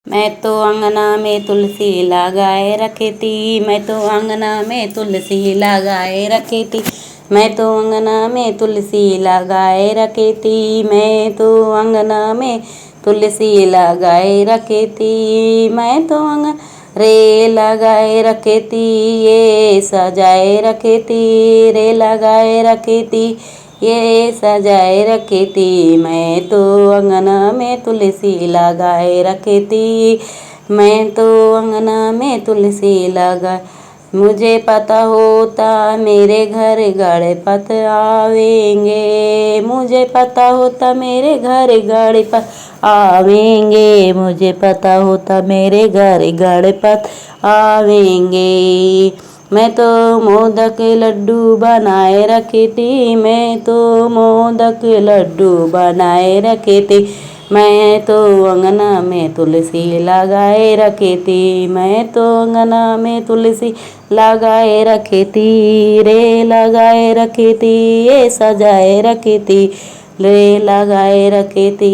मैं तो अंगना में तुलसी लगाए रखी थी। मैं तो अंगना में तुलसी लगाए रखी थी। मैं तो अंगना में तुलसी लगाए रखी थी। मैं तो अंगना में तुलसी लगाए रखी थी। मैं तो अंगना रे लगाए रखी थी। ये सजाए रखी थी। रे लगाए रखी थी। ये सजाए रखी थी। मैं तो अंगना में तुलसी लगाए रखी थी। मैं तो अंगना में तुलसी लगा। मुझे पता होता मेरे घर गणपत आवेंगे। मुझे पता होता मेरे घर गणपत आवेंगे। मुझे पता होता मेरे घर गणपत आवेंगे। मैं तो मोदक लड्डू बनाए रखी थी। मैं तो मोदक लड्डू बनाए रखी थी। मैं तो अंगना में तुलसी लगाए रखी थी। मैं तो अंगना में तुलसी लगाए रखी थी। रे लगाए रखी थी। ये सजाए रखी थी। रे लगाए रखी थी।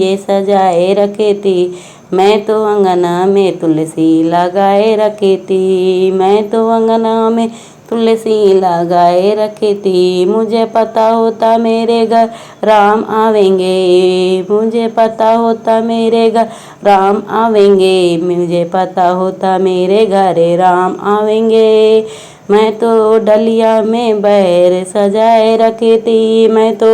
ये सजाए रखी थी। मैं तो अंगना में तुलसी लगाए रखी थी। मैं तो अंगना में तुलसी लगाए रखी थी। मुझे पता होता मेरे घर राम आवेंगे। मुझे पता होता मेरे घर राम आवेंगे। मुझे पता होता मेरे घर राम आवेंगे। मैं तो डलिया में बैर सजाए रखी थी। मैं तो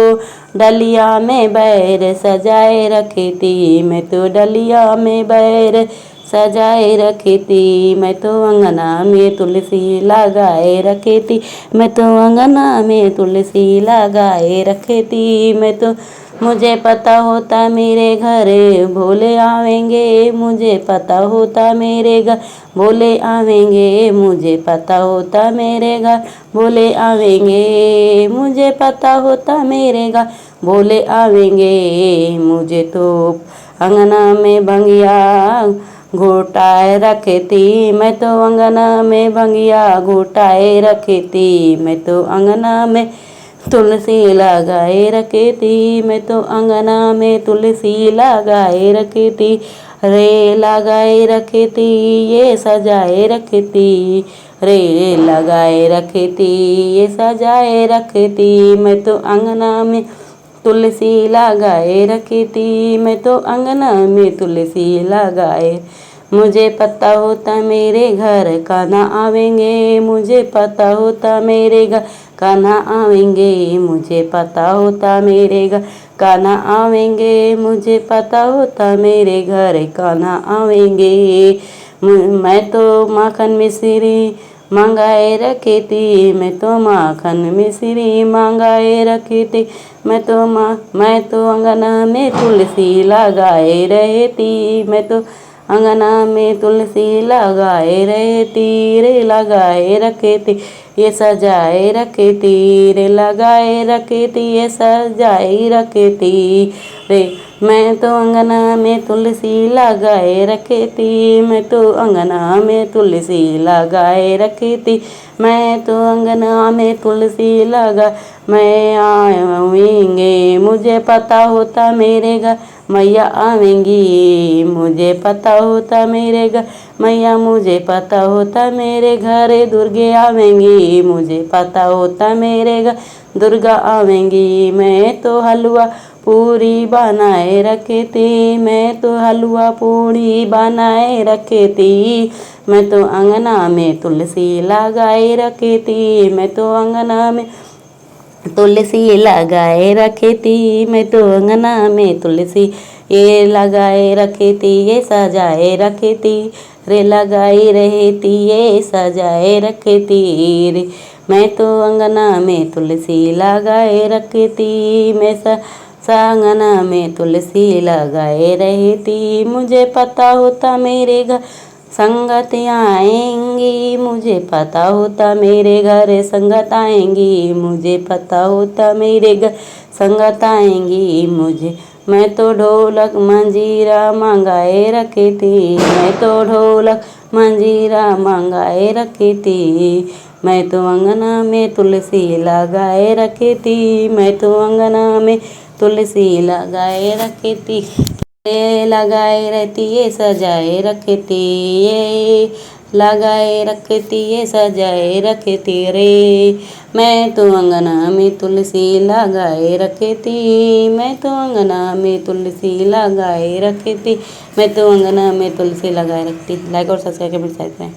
डलिया में बैर सजाए रखी थी। मैं तो डलिया में बैर सजाए रखी थी। मैं तो अंगना में तुलसी लगाए रखी थी। मैं तो अंगना में तुलसी लगाए रखी थी। मैं तो मुझे पता होता मेरे घर भोले आवेंगे। मुझे पता होता मेरे घर भोले आवेंगे। मुझे पता होता मेरे घर भोले आवेंगे। मुझे पता होता मेरे घर भोले आवेंगे। मुझे तो अंगना में भंगिया घोटाए रखी थी। मैं तो अंगना में भंगिया घोटाए रखी थी। मैं तो अंगना में तुलसी लगाए रखी थी। मैं तो अंगना में तुलसी लगाए रखी थी। रे लगाए रखी थी। ये सजाए रखी थी। रे लगाए रखी थी। ये सजाए रखी थी। मैं तो अंगना में तुलसी लगाए रखी थी। मैं तो अंगना में तुलसी लगाए। मुझे पता होता मेरे घर कान्हा आवेंगे। मुझे पता होता मेरे घर कान्हा आवेंगे। मुझे पता होता मेरे घर कान्हा आवेंगे। मुझे पता होता मेरे घर कान्हा आवेंगे। मैं तो माखन मिश्री मंगाए रखी थी। मैं तो माखन मिश्री मंगाए रखी थी। मैं तो अंगना में तुलसी लगाए रही थी। मैं तो अंगना में तुलसी लगाए रही थी। रे लगाए रखी थी। ये सजाए रखी थी। रे लगाए रखी थी। ये सजाए रखी थी। रे मैं तो अंगना में तुलसी लगाए रखी थी। मैं तो अंगना में तुलसी लगाए रखी थी। मैं तो अंगना में तुलसी लगा। मैं आवेंगे। मुझे पता होता मेरे घर मैया आवेंगी। मुझे पता होता मेरे घर मैया। मुझे पता होता मेरे घर दुर्गे आवेंगी। मुझे पता होता मेरे घर दुर्गा आवेंगी। मैं तो हलवा पूरी बनाए रखी थी। मैं तो हलवा पूरी बनाए रखी थी। मैं तो अंगना में तुलसी लगाए रखी थी। मैं तो अंगना में तुलसी लगाए रखी थी। मैं तो अंगना में तुलसी ये लगाए रखी थी। ये सजाए रखी थी। रे लगाई रही थी। ये सजाए रखी थी। रे मैं तो अंगना में तुलसी लगाए रखी थी। मैं अंगना में तुलसी लगाए रही थी। मुझे पता होता मेरे घर संगत आएंगी। मुझे पता होता मेरे घर संगत आएंगी। मुझे पता होता मेरे घर संगत आएंगी। मैं तो ढोलक मंजीरा मंगाए रखी थी। मैं तो ढोलक मंजीरा मंगाए रखी थी। मैं तो अंगना में तुलसी लगाए रखी थी। मैं तो अंगना में तुलसी लगाए रखी थी। लगाए रहती है सजाए रखती ये, लगाए रखती है सजाए रखती रे। मैं तो अंगना में तुलसी लगाए रखती, मैं तो अंगना में तुलसी लगाए रखती, मैं तो अंगना में तुलसी लगाए रखती। लाइक और सब्सक्राइब करें।